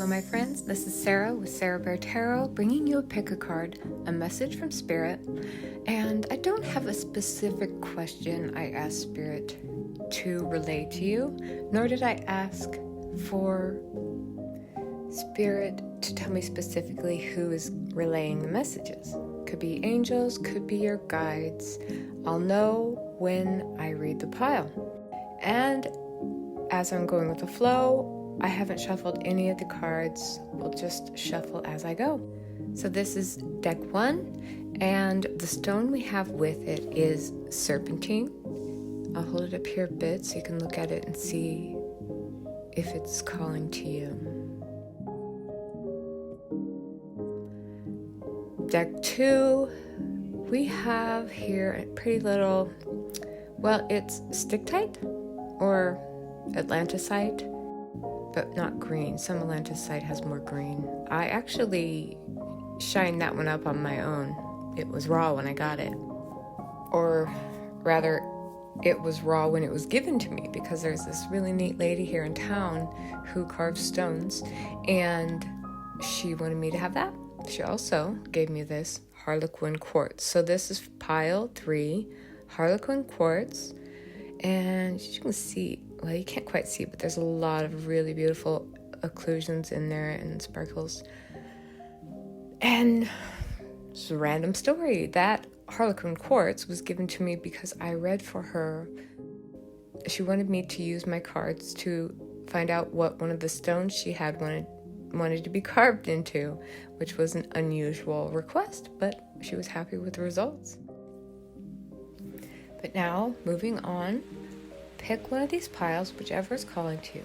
Hello my friends, this is Sarah with Sarah Bear Tarot, bringing you a pick a card, a message from Spirit, and I don't have a specific question I asked Spirit to relay to you, nor did I ask for Spirit to tell me specifically who is relaying the messages. Could be angels, could be your guides. I'll know when I read the pile. And as I'm going with the flow, I haven't shuffled any of the cards. We'll just shuffle as I go. So this is deck 1, and the stone we have with it is serpentine. I'll hold it up here a bit so you can look at it and see if it's calling to you. Deck 2, we have here a pretty little, well, it's Stichtite or Atlantisite, but not green. Some Atlantisite has more green. I actually shined that one up on my own. It was raw when I got it. Or rather, it was raw when it was given to me, because there's this really neat lady here in town who carves stones, and she wanted me to have that. She also gave me this Harlequin Quartz. So this is pile 3, Harlequin Quartz, and you can see, well, you can't quite see, but there's a lot of really beautiful occlusions in there and sparkles. And it's a random story. That Harlequin Quartz was given to me because I read for her. She wanted me to use my cards to find out what one of the stones she had wanted to be carved into, which was an unusual request, but she was happy with the results. But now, moving on, pick one of these piles, whichever is calling to you.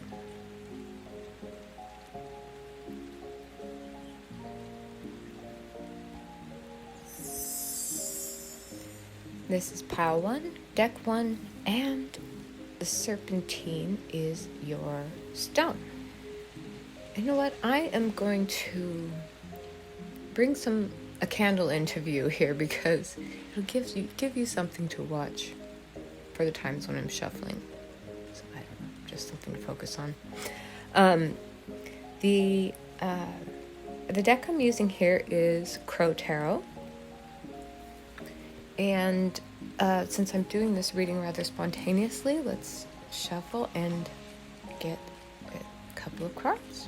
This is pile 1, deck 1, and the serpentine is your stone. You know what? I am going to bring a candle into view here, because it'll give you something to watch for the times when I'm shuffling. So I don't know, just something to focus on. The deck I'm using here is Crow Tarot, and since I'm doing this reading rather spontaneously, let's shuffle and get a couple of cards.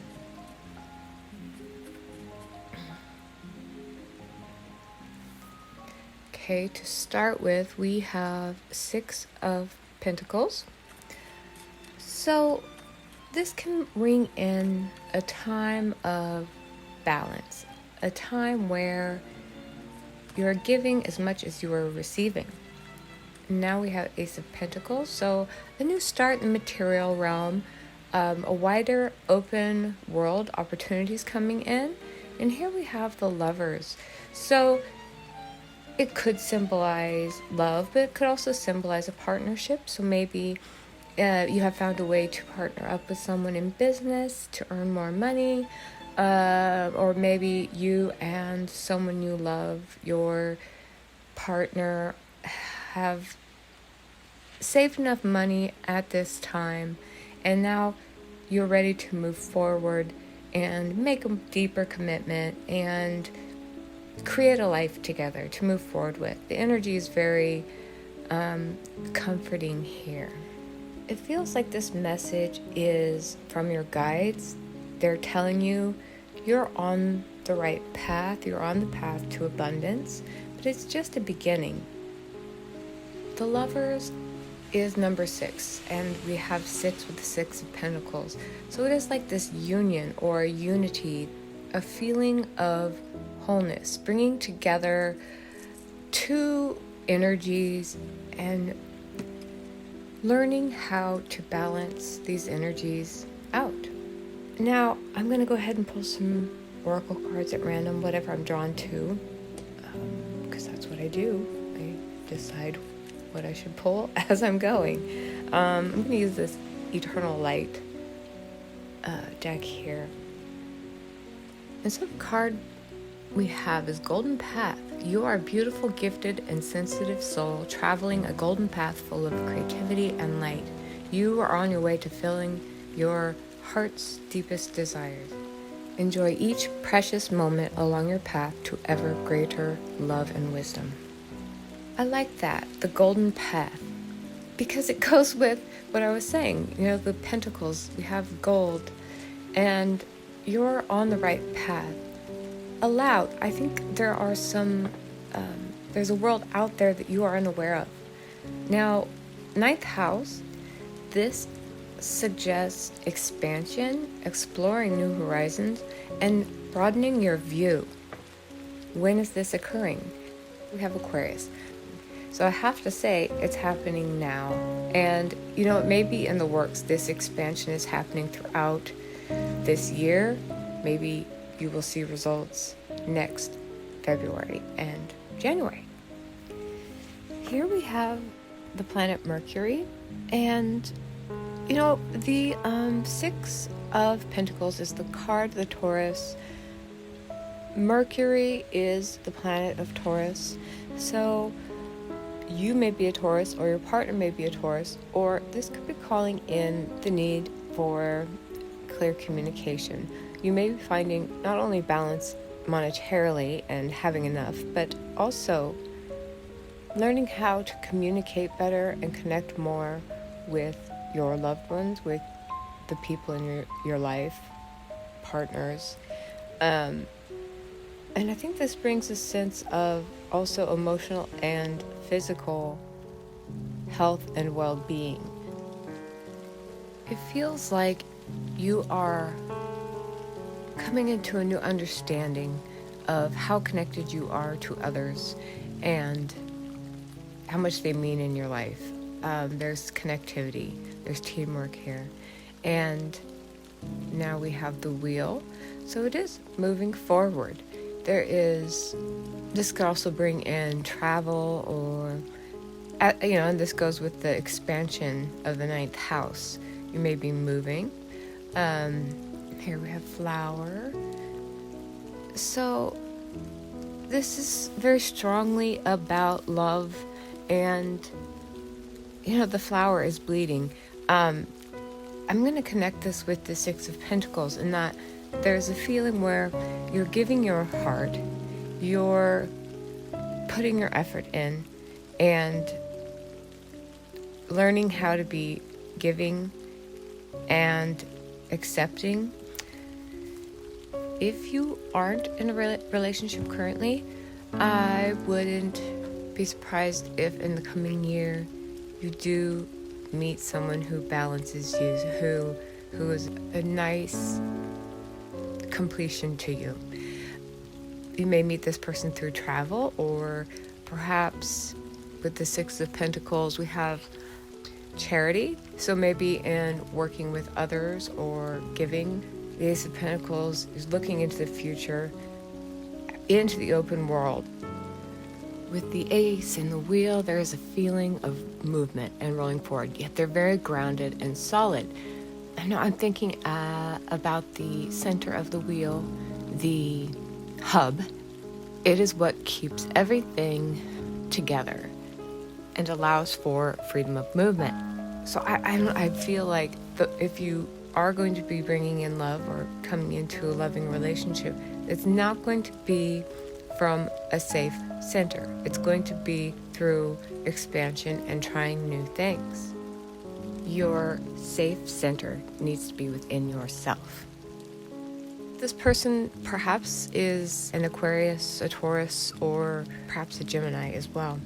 Okay, to start with, we have 6 of Pentacles. So this can ring in a time of balance, a time where you're giving as much as you are receiving. Now we have Ace of Pentacles, so a new start in the material realm, a wider open world, opportunities coming in. And here we have the Lovers. So it could symbolize love, but it could also symbolize a partnership. So maybe you have found a way to partner up with someone in business to earn more money, or maybe you and someone you love, your partner, have saved enough money at this time, and now you're ready to move forward and make a deeper commitment and create a life together to move forward with. The energy is very comforting here. It feels like this message is from your guides. They're telling you you're on the right path, you're on the path to abundance, but it's just a beginning. The Lovers is number 6, and we have 6 with the 6 of Pentacles. So it is like this union or unity, a feeling of wholeness, bringing together 2 energies and learning how to balance these energies out. Now, I'm going to go ahead and pull some oracle cards at random, whatever I'm drawn to, because that's what I do. I decide what I should pull as I'm going. I'm going to use this Eternal Light deck here. And so the card we have is Golden Path. You are a beautiful, gifted, and sensitive soul traveling a golden path full of creativity and light. You are on your way to filling your heart's deepest desires. Enjoy each precious moment along your path to ever greater love and wisdom. I like that, the golden path, because it goes with what I was saying. You know, the pentacles, we have gold, and you're on the right path. I think there are there's a world out there that you are unaware of. Now, ninth house, this suggests expansion, exploring new horizons, and broadening your view. When is this occurring? We have Aquarius. So I have to say it's happening now. And, you know, it may be in the works. This expansion is happening throughout this year. Maybe you will see results next February and January. Here we have the planet Mercury, and you know, the Six of Pentacles is the card of the Taurus. Mercury is the planet of Taurus. So you may be a Taurus, or your partner may be a Taurus, or this could be calling in the need for clear communication. You may be finding not only balance monetarily and having enough, but also learning how to communicate better and connect more with your loved ones, with the people in your life, partners. And I think this brings a sense of also emotional and physical health and well-being. It feels like you are coming into a new understanding of how connected you are to others and how much they mean in your life. There's connectivity, there's teamwork here. And now we have the wheel. So it is moving forward. This could also bring in travel or, and this goes with the expansion of the ninth house. You may be moving. Here we have flower. So this is very strongly about love, and the flower is bleeding. I'm going to connect this with the Six of Pentacles, in that there's a feeling where you're giving your heart, you're putting your effort in, and learning how to be giving and accepting. If you aren't in a relationship currently, I wouldn't be surprised if in the coming year you do meet someone who balances you, who is a nice completion to you. You may meet this person through travel, or perhaps with the Six of Pentacles we have charity, so maybe in working with others or giving. The Ace of Pentacles is looking into the future, into the open world. With the Ace and the Wheel, there is a feeling of movement and rolling forward, yet they're very grounded and solid. I know I'm thinking about the center of the wheel, the hub. It is what keeps everything together and allows for freedom of movement. So I feel like if you are going to be bringing in love or coming into a loving relationship, it's not going to be from a safe center. It's going to be through expansion and trying new things. Your safe center needs to be within yourself. This person perhaps is an Aquarius, a Taurus, or perhaps a Gemini as well.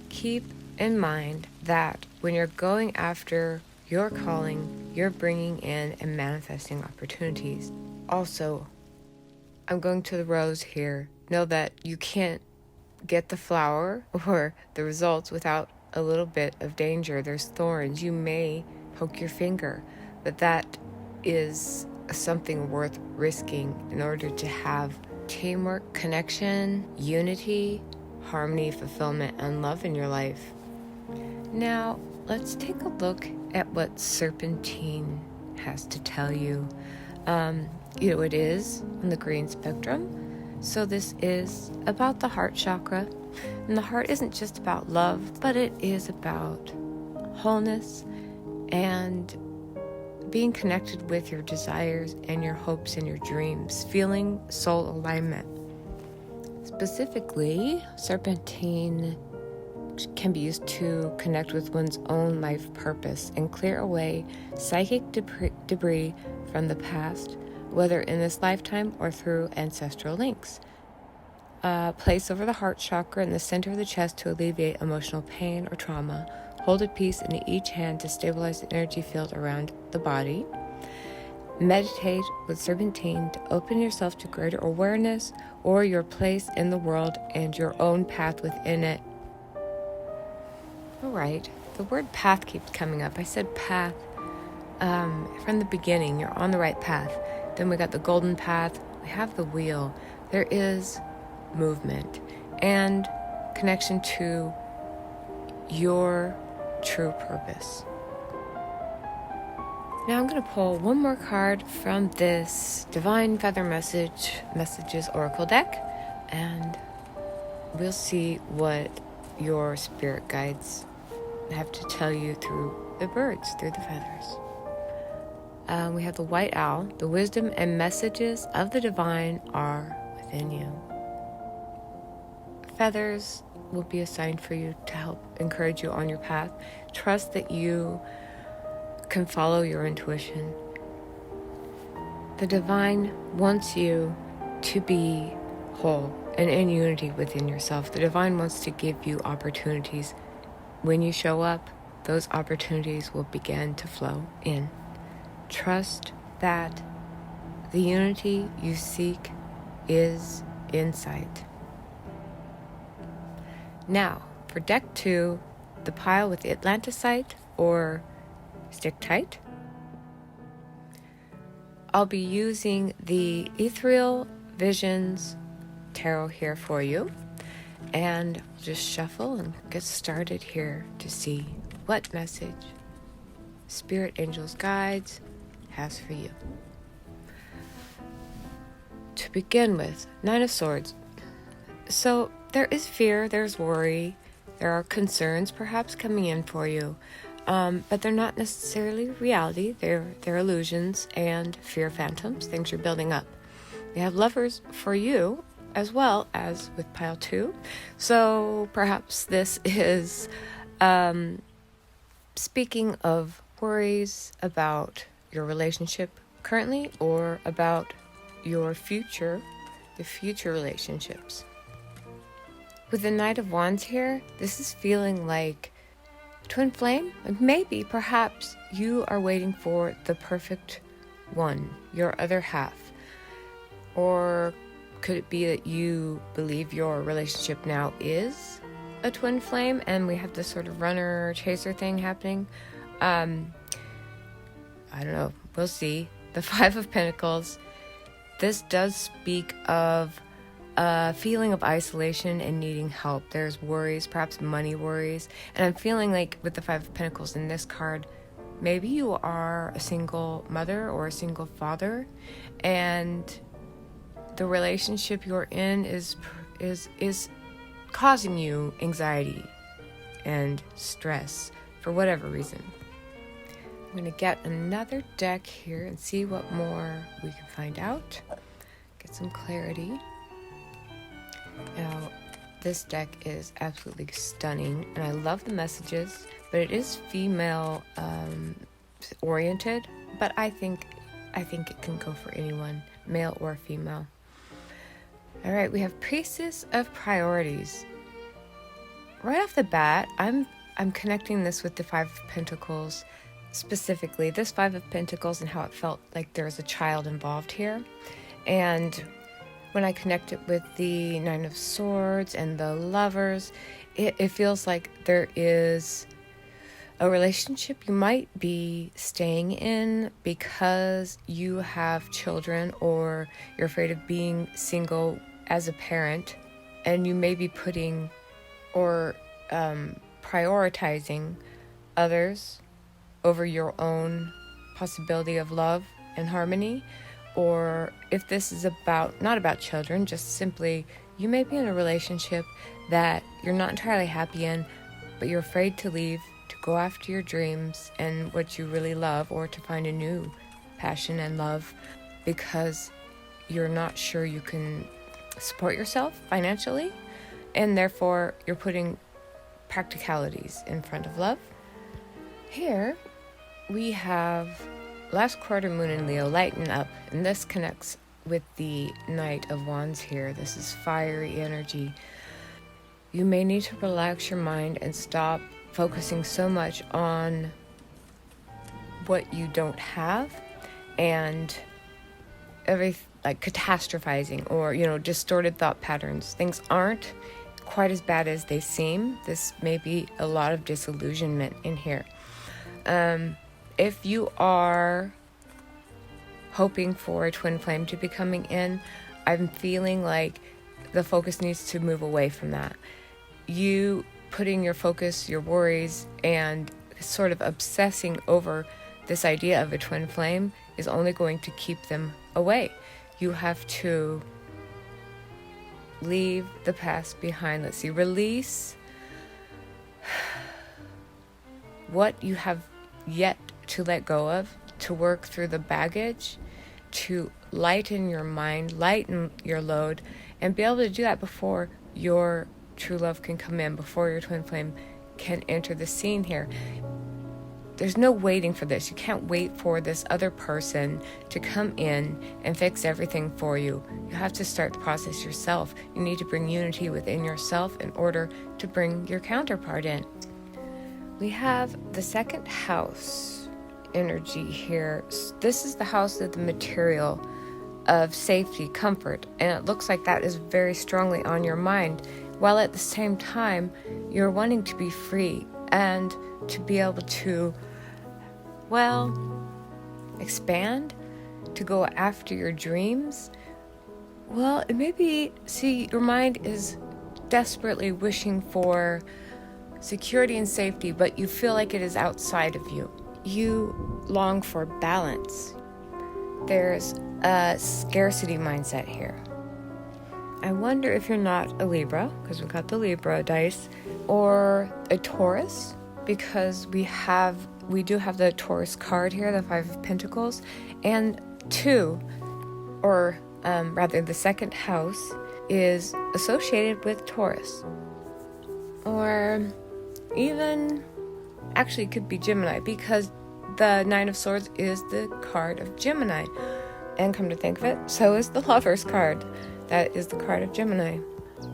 Keep in mind that when you're going after your calling, you're bringing in and manifesting opportunities. Also, I'm going to the rose here. Know that you can't get the flower or the results without a little bit of danger. There's thorns. You may poke your finger, but that is something worth risking in order to have teamwork, connection, unity, harmony, fulfillment, and love in your life. Now, let's take a look at what Serpentine has to tell you. It is on the green spectrum. So this is about the heart chakra. And the heart isn't just about love, but it is about wholeness and being connected with your desires and your hopes and your dreams, feeling soul alignment. Specifically, serpentine can be used to connect with one's own life purpose and clear away psychic debris from the past, whether in this lifetime or through ancestral links. Place over the heart chakra in the center of the chest to alleviate emotional pain or trauma. Hold a piece in each hand to stabilize the energy field around the body. Meditate with serpentine to open yourself to greater awareness or your place in the world and your own path within it. All right, the word path keeps coming up. I said path from the beginning. You're on the right path. Then we got the golden path. We have the wheel. There is movement and connection to your true purpose. Now I'm going to pull one more card from this Divine Feather Messages Oracle deck, and we'll see what your spirit guides have to tell you through the birds, through the feathers. We have the white owl. The wisdom and messages of the divine are within you. Feathers will be assigned for you to help encourage you on your path. Trust that you can follow your intuition. The divine wants you to be whole and in unity within yourself. The divine wants to give you opportunities. When you show up, those opportunities will begin to flow in. Trust that the unity you seek is in sight. Now, for deck 2, the pile with the Atlantisite or Stichtite, I'll be using the Ethereal Visions Tarot here for you. And we'll just shuffle and get started here to see what message Spirit Angels Guides has for you. To begin with, Nine of Swords. So there is fear, there's worry, there are concerns perhaps coming in for you, but they're not necessarily reality. They're illusions and fear phantoms, things you're building up. We have Lovers for you, as well as with pile 2. So perhaps this is speaking of worries about your relationship currently or about your future, the future relationships. With the Knight of Wands here, this is feeling like twin flame. Maybe, perhaps, you are waiting for the perfect one, your other half. Or could it be that you believe your relationship now is a twin flame and we have this sort of runner-chaser thing happening? I don't know. We'll see. The Five of Pentacles. This does speak of a feeling of isolation and needing help. There's worries, perhaps money worries. And I'm feeling like with the Five of Pentacles in this card, maybe you are a single mother or a single father, and the relationship you're in is causing you anxiety and stress for whatever reason. I'm going to get another deck here and see what more we can find out. Get some clarity. Now, this deck is absolutely stunning, and I love the messages, but it is female oriented, but I think it can go for anyone, male or female. All right, we have Priestess of Priorities. Right off the bat, I'm connecting this with the Five of Pentacles, specifically this Five of Pentacles and how it felt like there was a child involved here. And when I connect it with the Nine of Swords and the Lovers, it feels like there is a relationship you might be staying in because you have children or you're afraid of being single as a parent, and you may be putting or prioritizing others over your own possibility of love and harmony. Or if this is not about children, just simply you may be in a relationship that you're not entirely happy in, but you're afraid to leave, to go after your dreams and what you really love, or to find a new passion and love because you're not sure you can support yourself financially, and therefore you're putting practicalities in front of love. Here we have last quarter moon in Leo, lighten up, and this connects with the Knight of Wands here. This is fiery energy. You may need to relax your mind and stop focusing so much on what you don't have and like catastrophizing or, distorted thought patterns. Things aren't quite as bad as they seem. This may be a lot of disillusionment in here. If you are hoping for a twin flame to be coming in, I'm feeling like the focus needs to move away from that. You putting your focus, your worries, and sort of obsessing over this idea of a twin flame is only going to keep them away. You have to leave the past behind. Let's see, release what you have yet to let go of, to work through the baggage, to lighten your mind, lighten your load, and be able to do that before your true love can come in, before your twin flame can enter the scene here. There's no waiting for this. You can't wait for this other person to come in and fix everything for you. You have to start the process yourself. You need to bring unity within yourself in order to bring your counterpart in. We have the second house energy here. This is the house of the material, of safety, comfort, and it looks like that is very strongly on your mind, while at the same time you're wanting to be free and to be able to, expand, to go after your dreams. Well, it may be, your mind is desperately wishing for security and safety, but you feel like it is outside of you. You long for balance. There's a scarcity mindset here. I wonder if you're not a Libra, because we've got the Libra dice, or a Taurus, because we do have the Taurus card here, the Five of Pentacles, and the second house is associated with Taurus. Or even, actually it could be Gemini, because the Nine of Swords is the card of Gemini. And come to think of it, so is the Lover's card. That is the card of Gemini.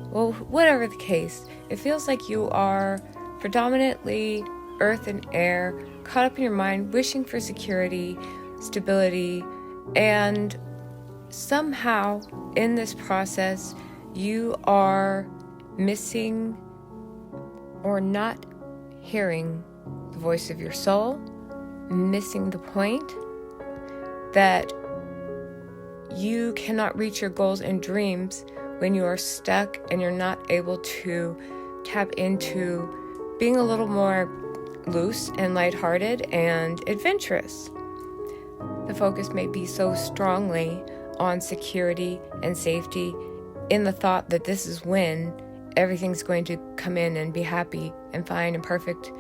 Well, whatever the case, it feels like you are predominantly earth and air, caught up in your mind, wishing for security, stability, and somehow in this process, you are missing or not hearing the voice of your soul, missing the point that you cannot reach your goals and dreams when you are stuck and you're not able to tap into being a little more loose and lighthearted and adventurous. The focus may be so strongly on security and safety in the thought that this is when everything's going to come in and be happy and fine and perfect.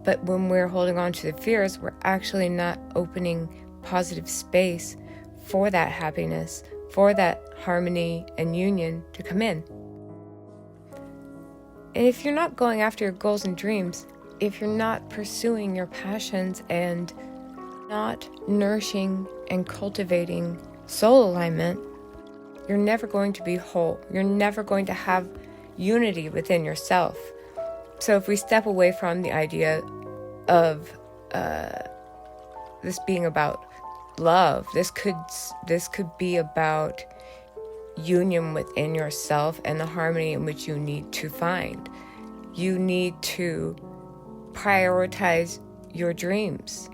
But when we're holding on to the fears, we're actually not opening positive space for that happiness, for that harmony and union to come in. And if you're not going after your goals and dreams, if you're not pursuing your passions and not nourishing and cultivating soul alignment, you're never going to be whole. You're never going to have unity within yourself. So if we step away from the idea of this being about love, this could be about union within yourself and the harmony in which you need to find. You need to prioritize your dreams.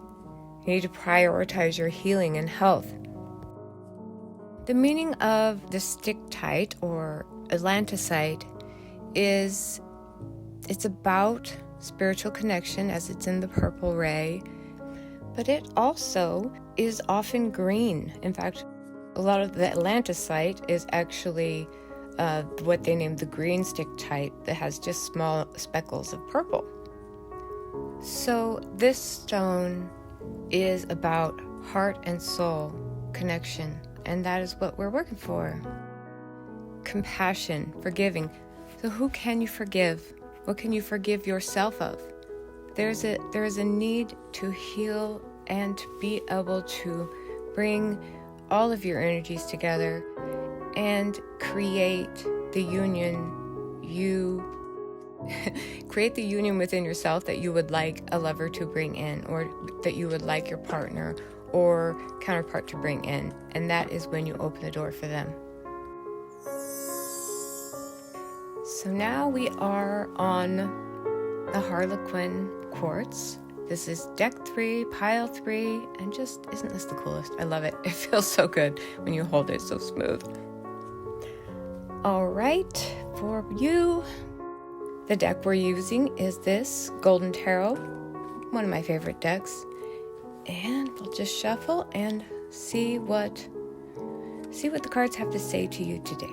You need to prioritize your healing and health. The meaning of the Stichtite or Atlantisite is it's about spiritual connection, as it's in the purple ray, but it also is often green. In fact, a lot of the Atlantisite is actually what they named the green Stichtite that has just small speckles of purple. So this stone is about heart and soul connection, and that is what we're working for. Compassion, forgiving. So who can you forgive? What can you forgive yourself of? There is a need to heal and to be able to bring all of your energies together and create the union create the union within yourself that you would like a lover to bring in, or that you would like your partner or counterpart to bring in. And that is when you open the door for them. So now we are on the Harlequin Quartz. This is deck 3, pile 3, and just, isn't this the coolest? I love it. It feels so good when you hold it, so smooth. All right, for you, the deck we're using is this Golden Tarot, one of my favorite decks. And we'll just shuffle and see what the cards have to say to you today.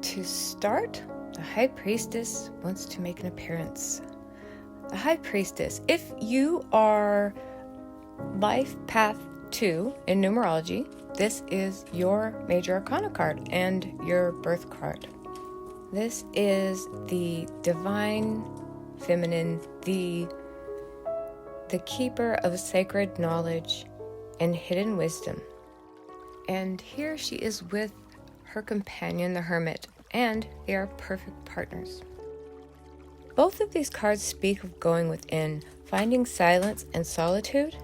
To start, the High Priestess wants to make an appearance. The High Priestess, if you are Life Path 2 in numerology, this is your major arcana card and your birth card. This is the divine feminine, the keeper of sacred knowledge and hidden wisdom. And here she is with her companion, the Hermit, and they are perfect partners. Both of these cards speak of going within, finding silence and solitude,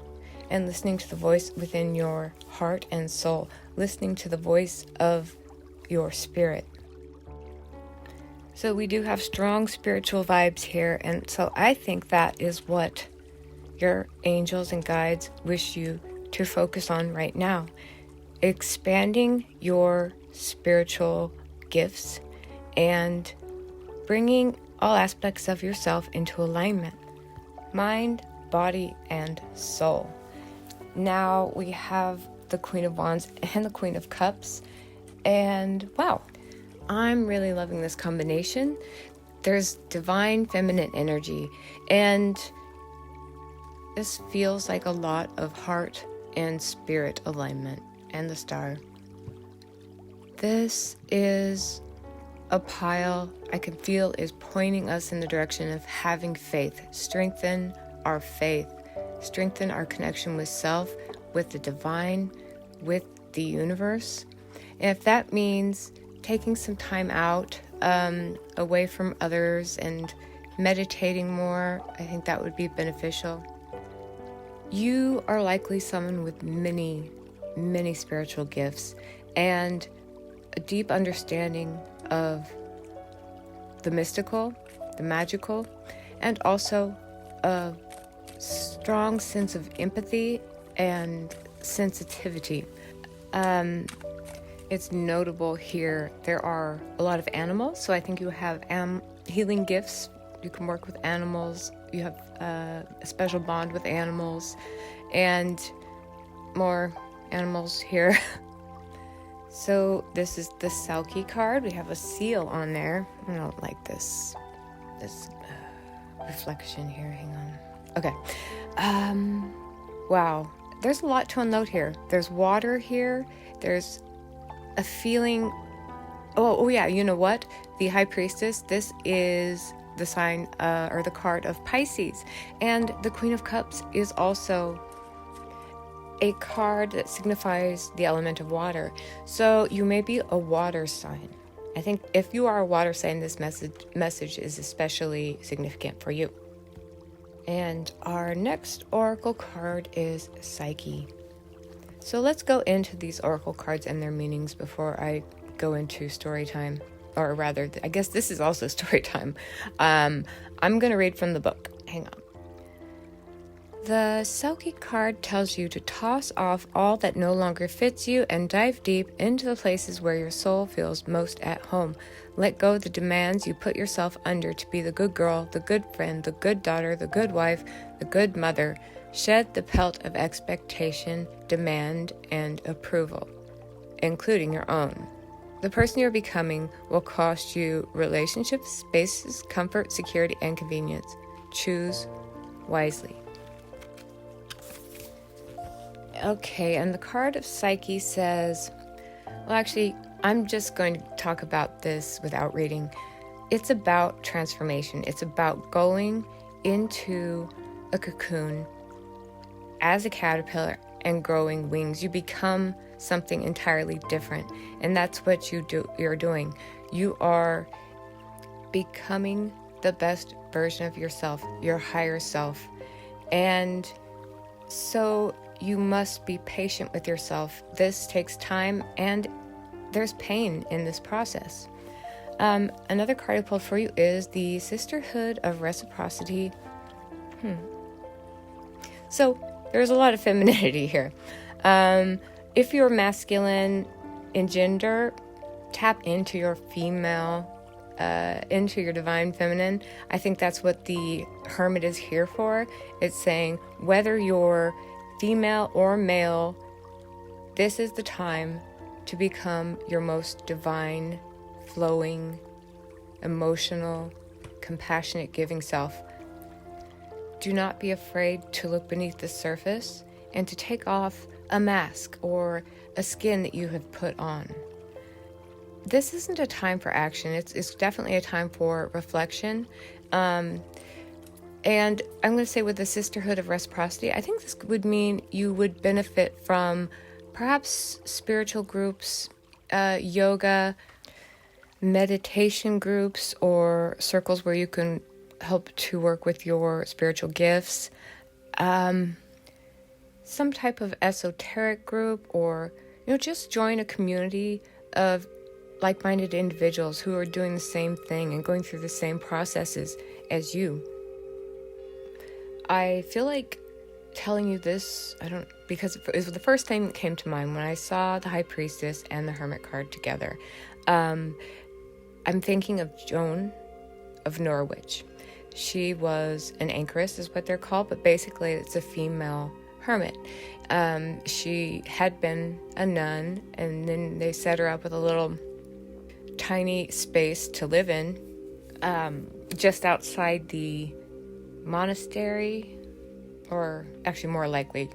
and listening to the voice within your heart and soul, listening to the voice of your spirit. So we do have strong spiritual vibes here, and so I think that is what your angels and guides wish you to focus on right now. Expanding your spiritual gifts and bringing all aspects of yourself into alignment. Mind, body, and soul. Now we have the Queen of Wands and the Queen of Cups, and wow, I'm really loving this combination. There's divine feminine energy, and this feels like a lot of heart and spirit alignment, and the star. This is a pile I can feel is pointing us in the direction of having faith. Strengthen our faith. Strengthen our connection with self, with the divine, with the universe. And if that means taking some time out away from others and meditating more, I think that would be beneficial. You are likely someone with many, many spiritual gifts and a deep understanding of the mystical, the magical, and also a strong sense of empathy and sensitivity. It's notable here, there are a lot of animals, so I think you have healing gifts. You can work with animals. You have a special bond with animals, and more animals here. So this is the Selkie card. We have a seal on there. I don't like this reflection here. Hang on. Okay. Wow. There's a lot to unload here. There's water here. There's a feeling. Oh yeah. You know what? The High Priestess. This is the sign or the card of Pisces, and the Queen of Cups is also a card that signifies the element of water. So you may be a water sign. I think if you are a water sign, this message is especially significant for you. And our next oracle card is Psyche. So let's go into these oracle cards and their meanings before I go into story time. Or rather, I guess this is also story time. I'm going to read from the book. Hang on. The Selkie card tells you to toss off all that no longer fits you and dive deep into the places where your soul feels most at home. Let go of the demands you put yourself under to be the good girl, the good friend, the good daughter, the good wife, the good mother. Shed the pelt of expectation, demand, and approval, including your own. The person you're becoming will cost you relationships, spaces, comfort, security, and convenience. Choose wisely. Okay, and the card of Psyche says, well, actually, I'm just going to talk about this without reading. It's about transformation. It's about going into a cocoon as a caterpillar and growing wings. You become something entirely different, and that's what you're doing. You are becoming the best version of yourself, your higher self. And so you must be patient with yourself. This takes time, and there's pain in this process. Another card I pulled for you is the Sisterhood of Reciprocity. So there's a lot of femininity here. If you're masculine in gender, tap into your female, into your divine feminine. I think that's what the Hermit is here for. It's saying whether you're female or male, this is the time to become your most divine, flowing, emotional, compassionate, giving self. Do not be afraid to look beneath the surface and to take off a mask or a skin that you have put on. This isn't a time for action. It's definitely a time for reflection. And I'm going to say with the Sisterhood of Reciprocity, I think this would mean you would benefit from perhaps spiritual groups, yoga, meditation groups, or circles where you can help to work with your spiritual gifts. Some type of esoteric group, or just join a community of like-minded individuals who are doing the same thing and going through the same processes as you. I feel like telling you this, because it was the first thing that came to mind when I saw the High Priestess and the Hermit card together. I'm thinking of Joan of Norwich. She was an anchoress, is what they're called, but basically it's a female hermit. She had been a nun, and then they set her up with a little tiny space to live in, just outside the monastery, or actually more likely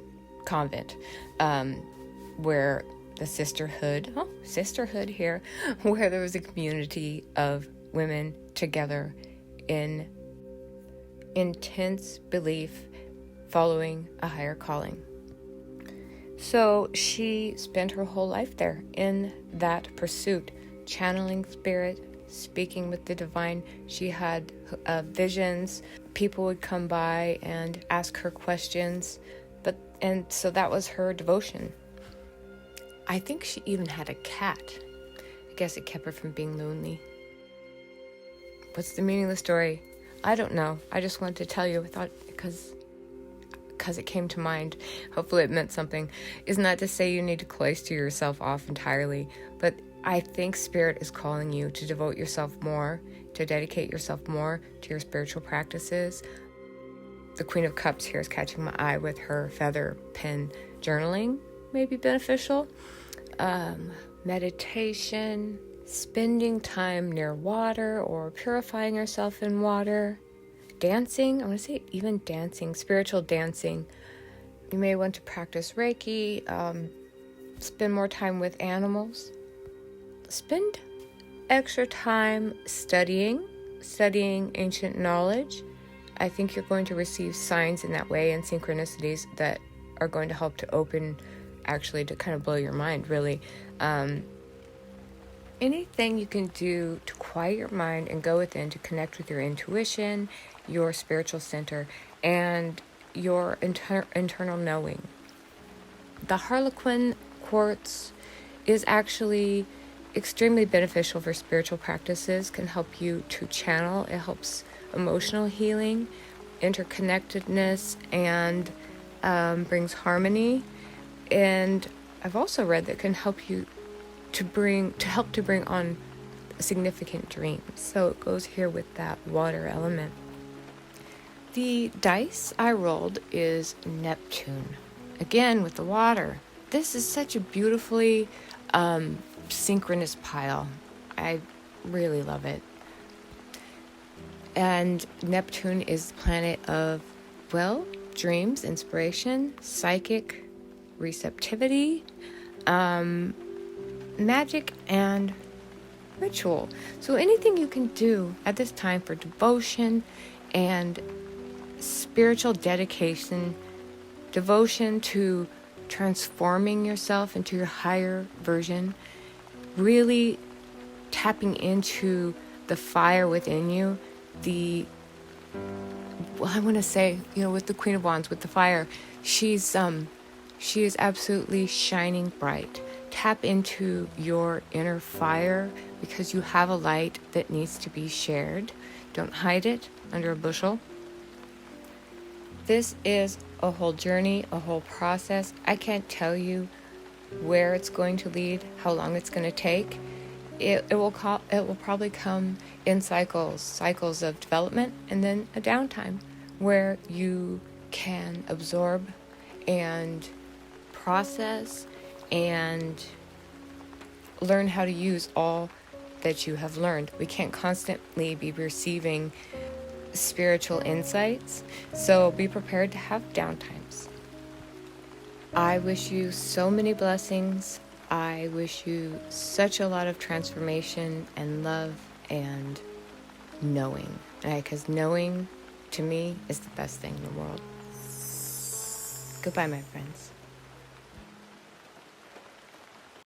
convent, where the sisterhood here, where there was a community of women together in intense belief, following a higher calling. So she spent her whole life there in that pursuit, channeling spirit, speaking with the divine. She had visions. People would come by and ask her questions, and so that was her devotion. I think she even had a cat. I guess it kept her from being lonely. What's the meaning of the story? I don't know. I just wanted to tell you. I thought because it came to mind. Hopefully it meant something. Isn't that to say you need to cloister yourself off entirely? But I think Spirit is calling you to devote yourself more, to dedicate yourself more to your spiritual practices. The Queen of Cups here is catching my eye with her feather pen. Journaling may be beneficial. Meditation, spending time near water or purifying yourself in water. Dancing, I want to say even dancing, spiritual dancing. You may want to practice Reiki, spend more time with animals. Spend extra time studying ancient knowledge. I think you're going to receive signs in that way and synchronicities that are going to help to open, actually to kind of blow your mind, really. Anything you can do to quiet your mind and go within to connect with your intuition, your spiritual center, and your internal knowing. The Harlequin quartz is actually extremely beneficial for spiritual practices, can help you to channel. It helps emotional healing, interconnectedness, and brings harmony. And I've also read that can help you to bring on significant dreams. So it goes here with that water element. The dice I rolled is Neptune. Again, with the water. This is such a beautifully synchronous pile. I really love it. And Neptune is the planet of, well, dreams, inspiration, psychic receptivity, magic, and ritual. So anything you can do at this time for devotion and spiritual dedication, devotion to transforming yourself into your higher version, really tapping into the fire within you, I want to say, with the Queen of Wands, with the fire, she is absolutely shining bright. Tap into your inner fire because you have a light that needs to be shared. Don't hide it under a bushel. This is a whole journey, a whole process. I can't tell you where it's going to lead, how long it's going to take. It will probably come in cycles of development, and then a downtime where you can absorb and process and learn how to use all that you have learned. We can't constantly be receiving spiritual insights, so be prepared to have downtimes. I wish you so many blessings. I wish you such a lot of transformation and love and knowing. Because knowing, to me, is the best thing in the world. Goodbye, my friends.